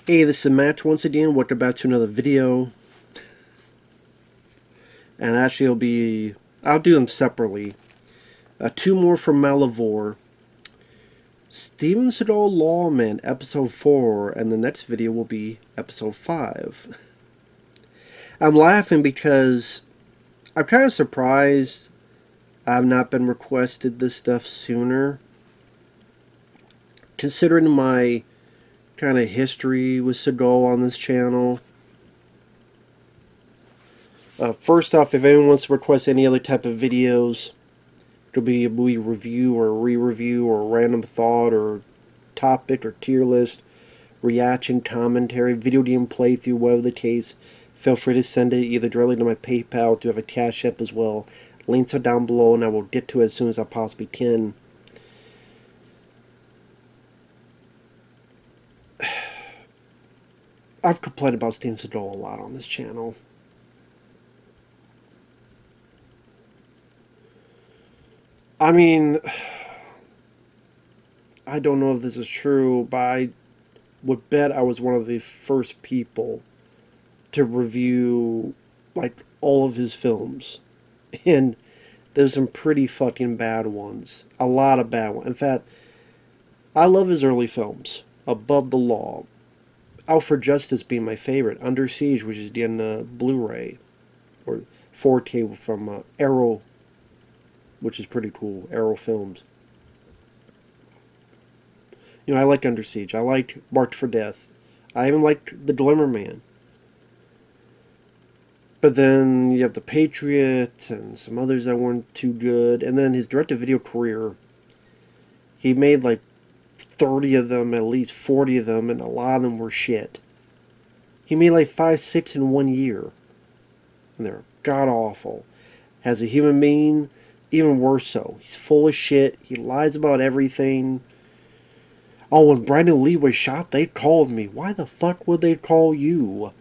Hey, this is Matt once again. Welcome back to another video. And actually, I'll do them separately. Two more from Malivore. Steven Seagal Lawman, episode 4, and the next video will be episode 5. I'm laughing because I'm kind of surprised I've not been requested this stuff sooner. Considering my kind of history with Seagal on this channel. First off, if anyone wants to request any other type of videos, it could be a movie review or a re-review or a random thought or topic or tier list, reaction, commentary, video game playthrough, whatever the case, feel free to send it either directly to my PayPal, to have a CashApp as well. Links are down below and I will get to it as soon as I possibly can. I've complained about Steven Seagal a lot on this channel. I mean, I don't know if this is true, but I would bet I was one of the first people to review, like, all of his films. And there's some pretty fucking bad ones. A lot of bad ones. In fact, I love his early films. Above the Law. Out for Justice being my favorite. Under Siege, which is the Blu-ray. Or 4K from Arrow, which is pretty cool. Arrow Films. You know, I liked Under Siege. I liked Marked for Death. I even liked The Glimmer Man. But then you have The Patriot and some others that weren't too good. And then his direct-to-video career, he made like 30 of them, at least 40 of them, and a lot of them were shit. He made like 5, 6 in 1 year. And they're god-awful. As a human being, even worse so. He's full of shit. He lies about everything. Oh, when Brandon Lee was shot, they called me. Why the fuck would they call you?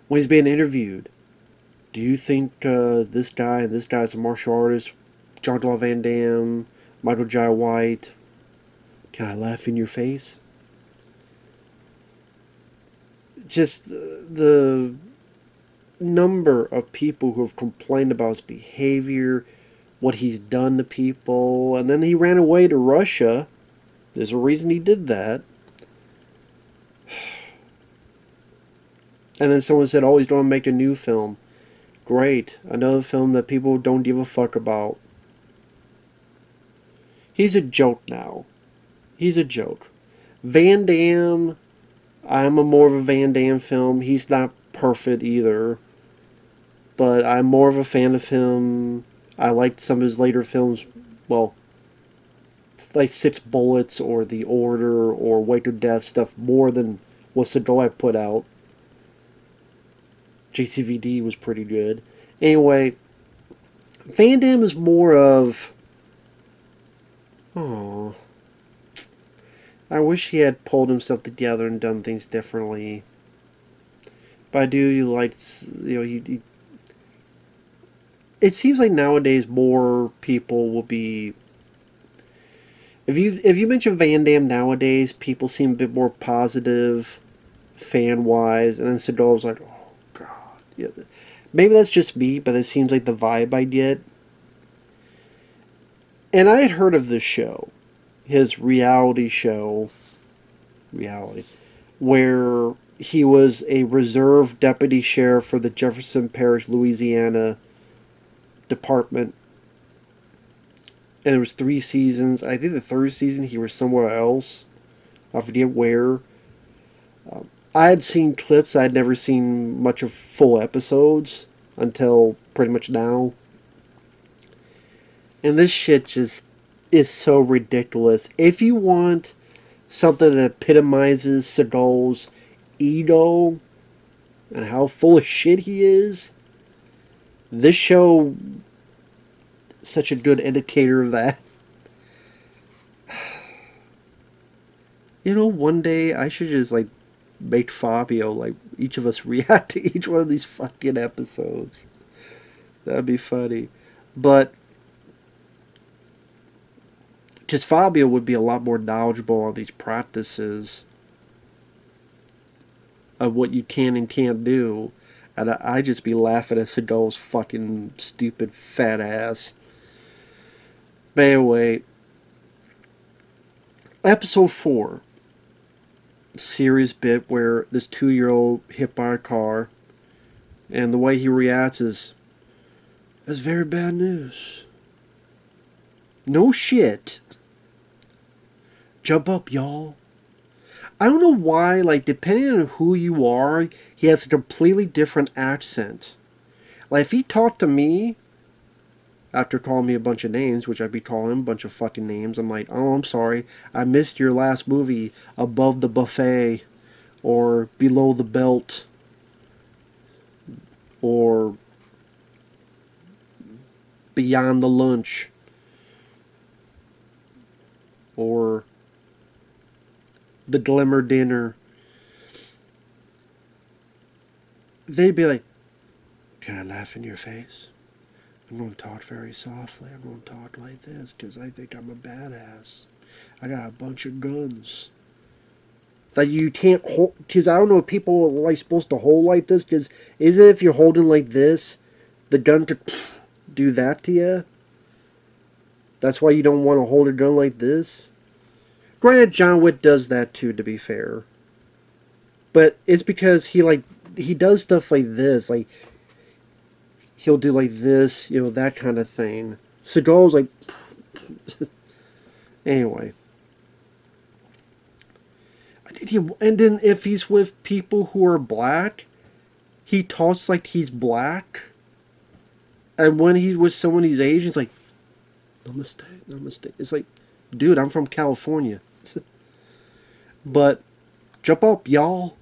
When he's being interviewed, do you think this guy's a martial artist? Jean-Claude Van Damme, Michael Jai White. Can I laugh in your face? Just the number of people who have complained about his behavior, what he's done to people, and then he ran away to Russia. There's a reason he did that. And then someone said, oh, he's going to make a new film. Great. Another film that people don't give a fuck about. He's a joke now. He's a joke. Van Damme, I'm more of a Van Damme film. He's not perfect either. But I'm more of a fan of him. I liked some of his later films, well, like Six Bullets or The Order or Wake of Death stuff more than what Seagal put out. JCVD was pretty good. Anyway, Van Damme is more of... Oh, I wish he had pulled himself together and done things differently. But I do like, you know, he it seems like nowadays more people will be... If you mention Van Damme nowadays, people seem a bit more positive, fan-wise, and then Seagal's like, oh, God. Yeah. Maybe that's just me, but it seems like the vibe I get. And I had heard of this show, his reality show, where he was a reserve deputy sheriff for the Jefferson Parish, Louisiana department. And there was 3 seasons. I think the 3rd season he was somewhere else. I forget where. I had seen clips. I had never seen much of full episodes until pretty much now. And this shit just is so ridiculous. If you want something that epitomizes Seagal's ego and how full of shit he is, this show is such a good indicator of that. You know, one day I should just like make Fabio, like each of us react to each one of these fucking episodes. That'd be funny. But Because Fabio would be a lot more knowledgeable on these practices of what you can and can't do. And I'd just be laughing at Seagal's fucking stupid fat ass. But anyway, episode 4. Serious bit where this 2-year-old hit by a car. And the way he reacts is, that's very bad news. No shit. Jump up, y'all. I don't know why, like, depending on who you are, he has a completely different accent. Like, if he talked to me, after calling me a bunch of names, which I'd be calling him a bunch of fucking names, I'm like, oh, I'm sorry, I missed your last movie, Above the Buffet, or Below the Belt, or Beyond the Lunch, or The Glimmer Dinner. They'd be like, can I laugh in your face? I'm going to talk very softly. I'm going to talk like this because I think I'm a badass. I got a bunch of guns. That you can't hold, because I don't know if people are like supposed to hold like this, because is it if you're holding like this, the gun could do that to you? That's why you don't want to hold a gun like this? Granted, John Wick does that too, to be fair. But it's because he does stuff like this, like, he'll do like this, you know, that kind of thing. Seagal's like, anyway. And then if he's with people who are black, he talks like he's black. And when he's with someone he's Asian, it's like, namaste, namaste. It's like, dude, I'm from California. But, jump up, y'all.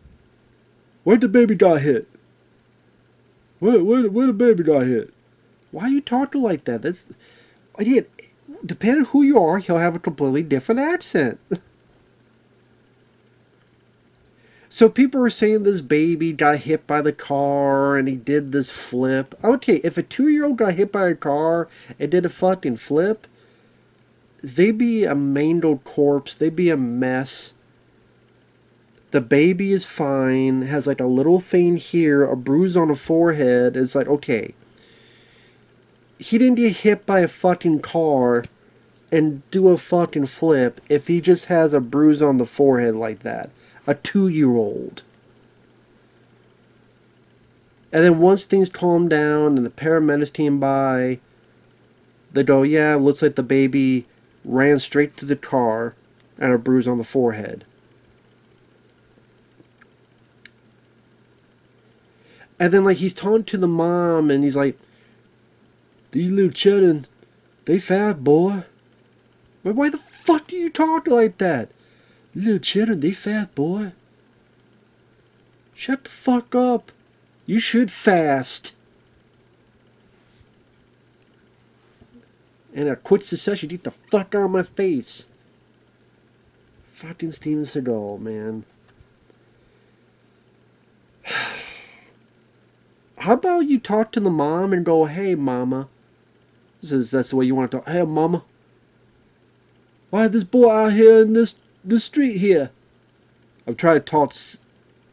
Where'd the baby got hit? Where the baby got hit? Why you talking like that? That's, again, depending on who you are, he'll have a completely different accent. So people are saying this baby got hit by the car and he did this flip. Okay, if a 2-year-old got hit by a car and did a fucking flip, they'd be a mangled corpse. They'd be a mess. The baby is fine, has like a little thing here, a bruise on the forehead. It's like, okay, he didn't get hit by a fucking car and do a fucking flip if he just has a bruise on the forehead like that. A 2-year-old. And then once things calm down and the paramedics came by, they go, yeah, it looks like the baby ran straight to the car and a bruise on the forehead. And then, like, he's talking to the mom, and he's like, these little children, they fat, boy. But why the fuck do you talk like that? Little children, they fat, boy. Shut the fuck up. You should fast. And a quick succession, get the fuck out of my face. Fucking Steven Seagal, man. How about you talk to the mom and go, hey, mama. That's the way you want to talk. Hey, mama. Why is this boy out here in this street here? I'm trying to talk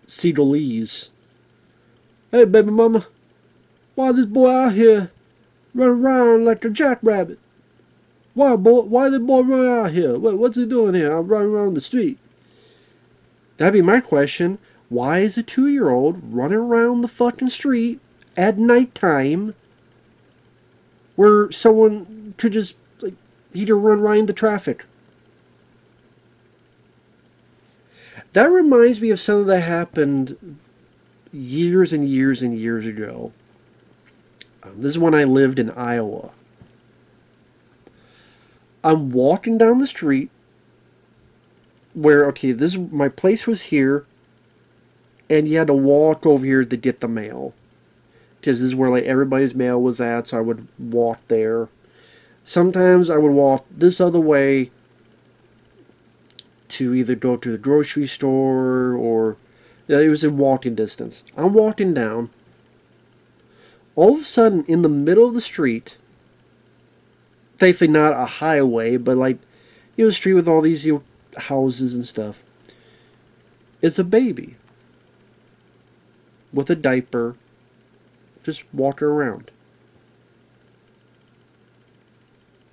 Seagalese. Hey, baby mama. Why this boy out here running around like a jackrabbit? Why, boy? Why this boy running out here? What's he doing here? I'm running around the street. That'd be my question. Why is a 2-year-old running around the fucking street at nighttime where someone could just, like, he could run right into traffic? That reminds me of something that happened years and years and years ago. This is when I lived in Iowa. I'm walking down the street where, okay, my place was here, and you had to walk over here to get the mail. Because this is where, like, everybody's mail was at, so I would walk there. Sometimes I would walk this other way to either go to the grocery store or... it was in walking distance. I'm walking down. All of a sudden, in the middle of the street, thankfully not a highway, but like, the street with all these houses and stuff. It's a baby with a diaper, just walking around.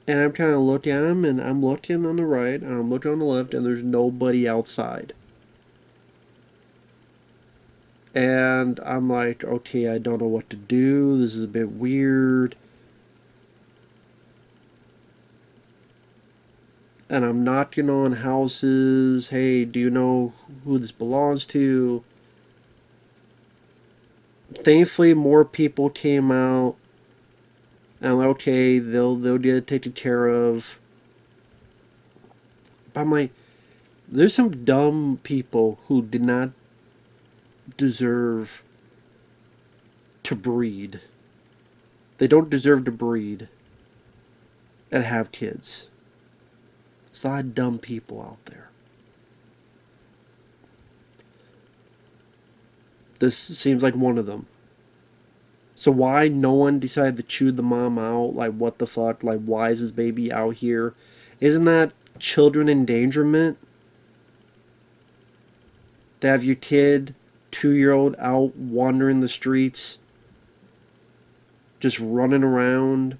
And I'm kind of looking at him, and I'm looking on the right, and I'm looking on the left, and there's nobody outside. And I'm like, okay, I don't know what to do. This is a bit weird. And I'm knocking on houses. Hey, do you know who this belongs to? Thankfully, more people came out. And I'm like, okay, they'll get it taken care of. But I'm like, there's some dumb people who did not deserve to breed. They don't deserve to breed and have kids. There's a lot of dumb people out there. This seems like one of them. So why no one decided to chew the mom out? Like, what the fuck? Like, why is this baby out here? Isn't that children endangerment? To have your kid, 2-year-old, out wandering the streets, just running around,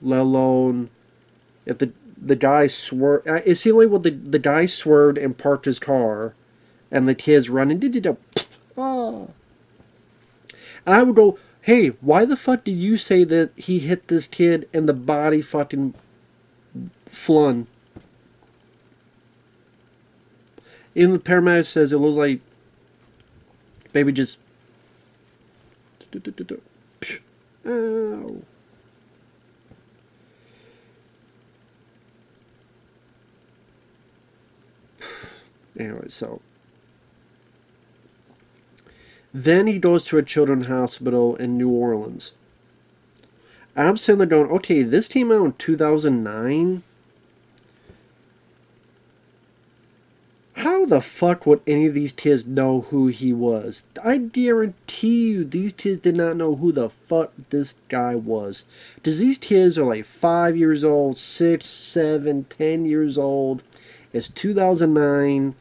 let alone if the guy swerved. It seemed like what the guy swerved and parked his car, and the kid's running. Oh. And I would go, hey, why the fuck did you say that he hit this kid and the body fucking flung? Even the paramedic says it looks like baby just. Ow. Anyway, so. Then he goes to a children's hospital in New Orleans. And I'm sitting there going, okay, this came out in 2009? How the fuck would any of these kids know who he was? I guarantee you these kids did not know who the fuck this guy was. Because these kids are like 5 years old, 6, 7, 10 years old. It's 2009.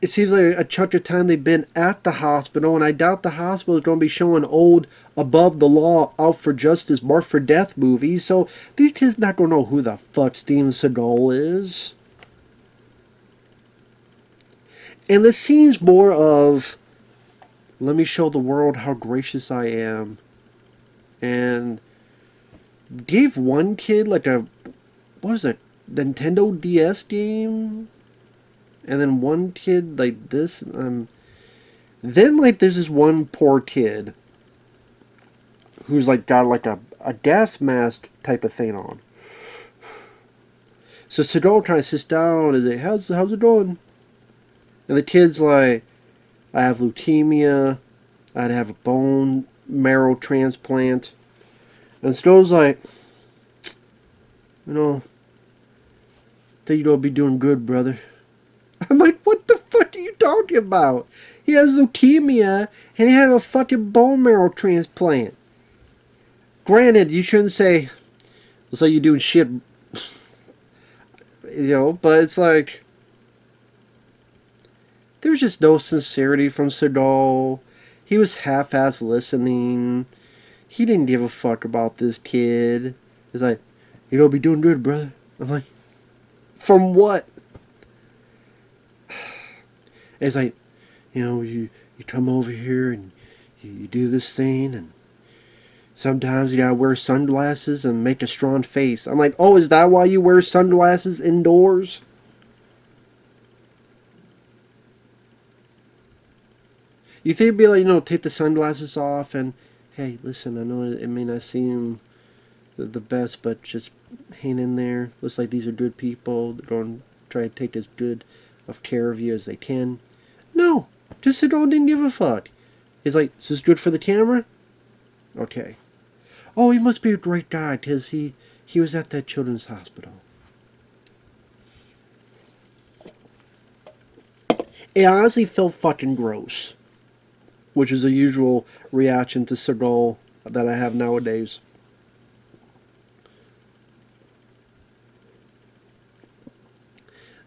It seems like a chunk of time they've been at the hospital, and I doubt the hospital is going to be showing old, above the law, out for justice, marked for death movies. So these kids not going to know who the fuck Steven Seagal is. And this seems more of, let me show the world how gracious I am. And gave one kid like a, what was it, Nintendo DS game? And then one kid like this. Then like there's this one poor kid who's like got like a gas mask type of thing on. So Seagal kind of sits down and says, how's it going? And the kid's like, I have leukemia. I'd have a bone marrow transplant. And Seagal's like, I think you'll be doing good, brother. I'm like, what the fuck are you talking about? He has leukemia and he had a fucking bone marrow transplant. Granted, you shouldn't say, looks like you're doing shit, but it's like, there was just no sincerity from Seagal. He was half-ass listening. He didn't give a fuck about this kid. He's like, you'll be doing good, brother. I'm like, from what? It's like, you come over here and you do this thing, and sometimes you gotta wear sunglasses and make a strong face. I'm like, oh, is that why you wear sunglasses indoors? You think it'd be like, take the sunglasses off and, hey, listen, I know it may not seem the best, but just hang in there. Looks like these are good people. They're going to try to take as good of care of you as they can. No, just Seagal didn't give a fuck. He's like, is this good for the camera? Okay. Oh, he must be a great guy because he was at that children's hospital. It honestly felt fucking gross, which is a usual reaction to Seagal that I have nowadays.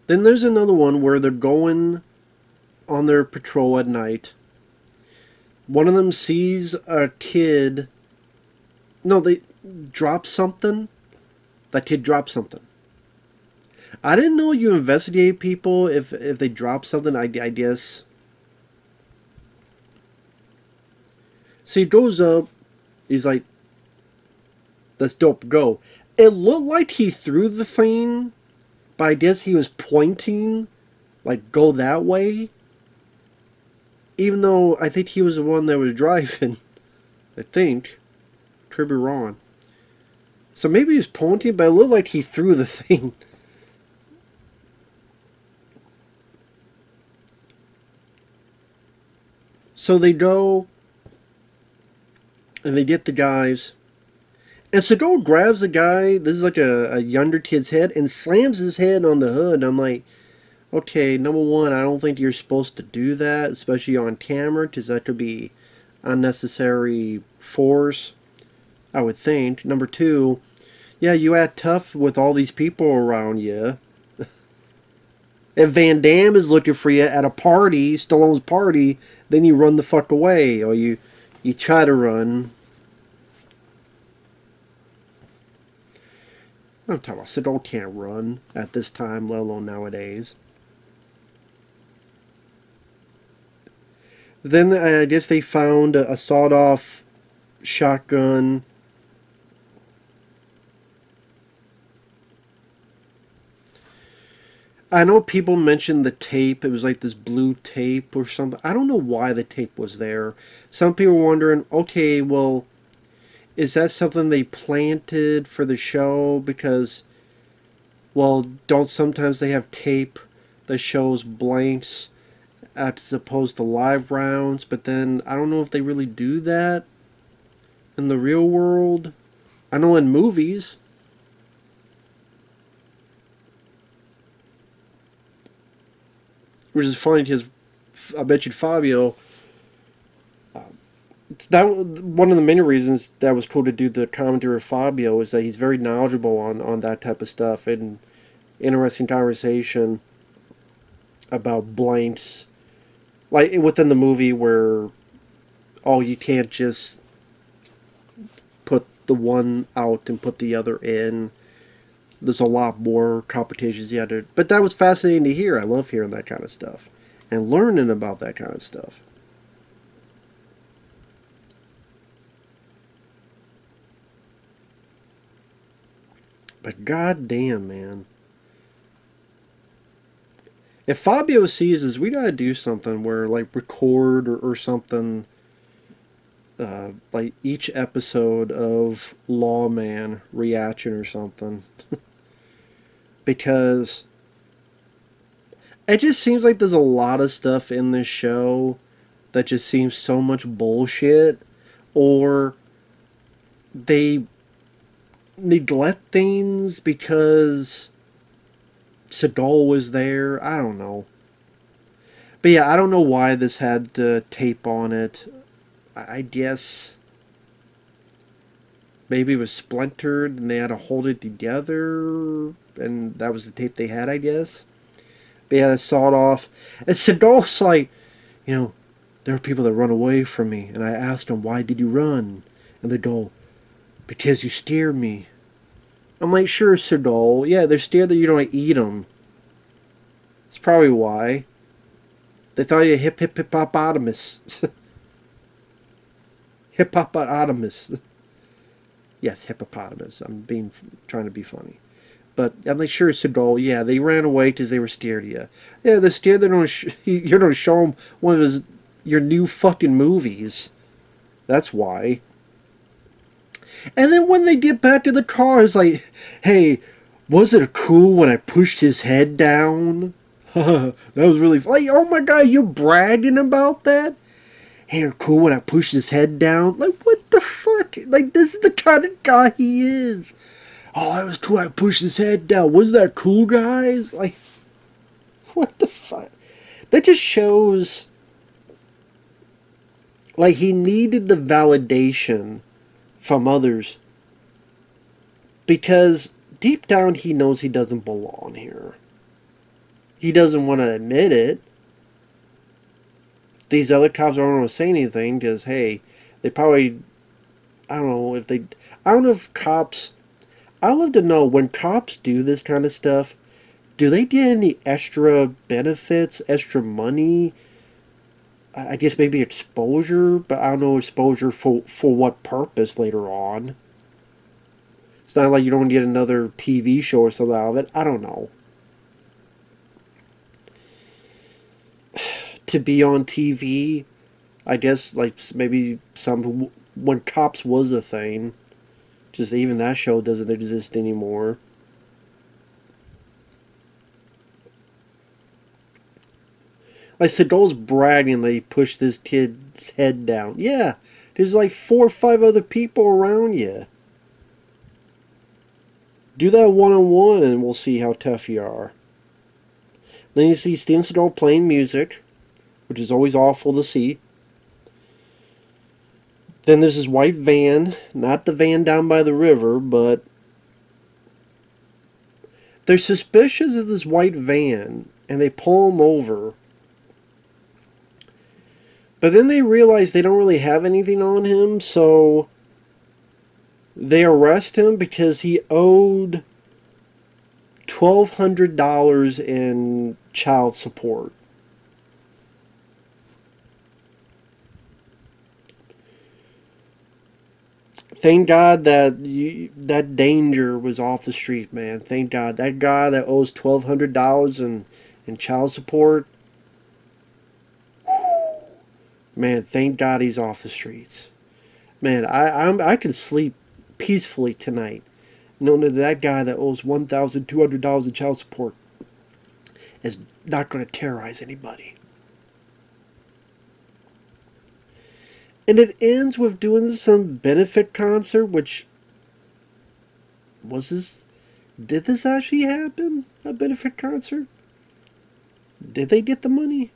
Then there's another one where they're going on their patrol at night. One of them sees a kid. No, they drop something. That kid drops something. I didn't know you investigate people if they drop something. I guess. So he goes up. He's like, "That's dope. Go." It looked like he threw the thing, but I guess he was pointing, like, go that way. Even though I think he was the one that was driving. I think. Could be wrong. So maybe he was pointing, but it looked like he threw the thing. So they go and they get the guys. And Seagal grabs the guy, this is like a younger kid's head, and slams his head on the hood. I'm like, okay, number one, I don't think you're supposed to do that, especially on camera, because that could be unnecessary force, I would think. Number two, yeah, you act tough with all these people around you. If Van Damme is looking for you at a party, Stallone's party, then you run the fuck away, or you try to run. I'm talking about Seagal can't run at this time, let alone nowadays. Then I guess they found a sawed-off shotgun. I know people mentioned the tape. It was like this blue tape or something. I don't know why the tape was there. Some people were wondering, okay, well, is that something they planted for the show? Because, well, don't sometimes they have tape that shows blanks as opposed to live rounds? But then I don't know if they really do that in the real world. I know in movies. Which is funny because I bet you Fabio. It's that one of the many reasons that was cool to do the commentary with Fabio is that he's very knowledgeable on that type of stuff and interesting conversation about blanks, like within the movie where you can't just put the one out and put the other in. There's a lot more complications you had to. But that was fascinating to hear. I love hearing that kind of stuff and learning about that kind of stuff. But goddamn, man. If Fabio sees us, we gotta do something where, like, record or something, like each episode of Lawman reaction or something. Because it just seems like there's a lot of stuff in this show that just seems so much bullshit, or they neglect things because Seagal was there. I don't know. But yeah, I don't know why this had tape on it. I guess maybe it was splintered and they had to hold it together, and that was the tape they had, I guess. But yeah, they saw it off. And Seagal's like, there are people that run away from me, and I asked them, why did you run? And they go, because you scared me. I'm like, sure, Seagal. Yeah, they're scared that you don't eat them. That's probably why. They thought you hippopotamus. Hippopotamus. Yes, hippopotamus. Trying to be funny. But I'm like, sure, Seagal. Yeah, they ran away because they were scared of you. Yeah, they're scared you're going to show them one of your new fucking movies. That's why. And then when they get back to the car, it's like, hey, was it cool when I pushed his head down? That was really funny. Like, oh my god, you're bragging about that? Hey, it was cool when I pushed his head down? Like, what the fuck? Like, this is the kind of guy he is. Oh, it was cool I pushed his head down. Was that cool, guys? Like, what the fuck? That just shows, like, he needed the validation from others, because deep down he knows he doesn't belong here. He doesn't want to admit it. These other cops don't want to say anything because, hey, they probably, I don't know if they, I don't know if cops, I'd love to know when cops do this kind of stuff, do they get any extra benefits, extra money? I guess maybe exposure, but I don't know exposure for what purpose later on. It's not like you don't get another TV show or something out of it. I don't know. To be on TV, I guess like maybe some when Cops was a thing. Just even that show doesn't exist anymore. Like Seagal's bragging that he pushed this kid's head down. Yeah, there's like 4 or 5 other people around you. Do that one on one, and we'll see how tough you are. Then you see Steven Seagal playing music, which is always awful to see. Then there's this white van, not the van down by the river, but they're suspicious of this white van, and they pull him over. But then they realize they don't really have anything on him, so they arrest him because he owed $1,200 in child support. Thank God that danger was off the street, man. Thank God that guy that owes $1,200 in child support. Man, thank God he's off the streets. Man, I can sleep peacefully tonight, knowing that that guy that owes $1,200 in child support is not going to terrorize anybody. And it ends with doing some benefit concert, which was this. Did this actually happen? A benefit concert? Did they get the money?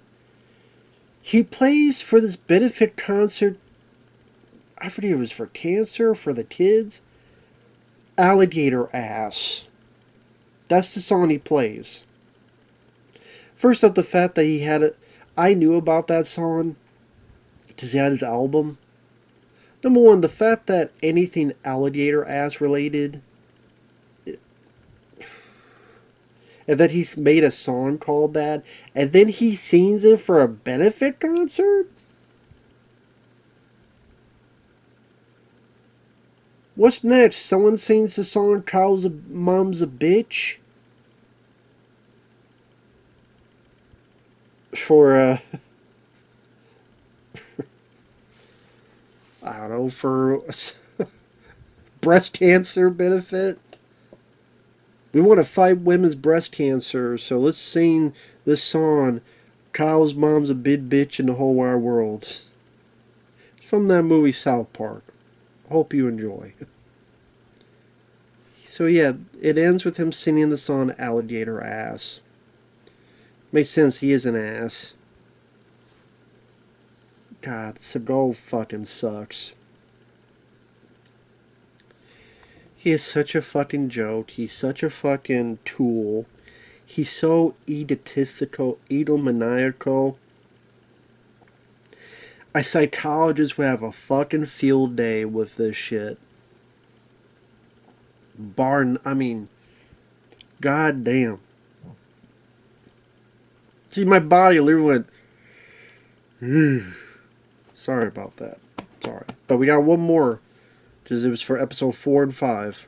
He plays for this benefit concert. I forget if it was for cancer, for the kids. Alligator Ass. That's the song he plays. First up, the fact that he had it. I knew about that song because he had his album. Number one, the fact that anything alligator ass related, and that he's made a song called that, and then he sings it for a benefit concert? What's next? Someone sings the song Kyle's Mom's a Bitch? For, I don't know, for breast cancer benefit? We want to fight women's breast cancer, so let's sing this song, Kyle's Mom's a Big Bitch in the Whole Wide World. It's from that movie South Park. Hope you enjoy. So yeah, it ends with him singing the song Alligator Ass. Makes sense, he is an ass. God, Seagal fucking sucks. He is such a fucking joke. He's such a fucking tool. He's so egotistical, egomaniacal. A psychologist would have a fucking field day with this shit. God damn. See, my body literally went, sorry about that. Sorry. But we got one more. Because it was for episode 4 and 5.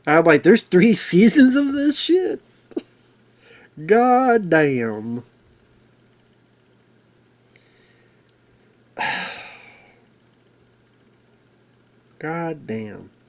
I'm like, there's 3 seasons of this shit? God damn. God damn.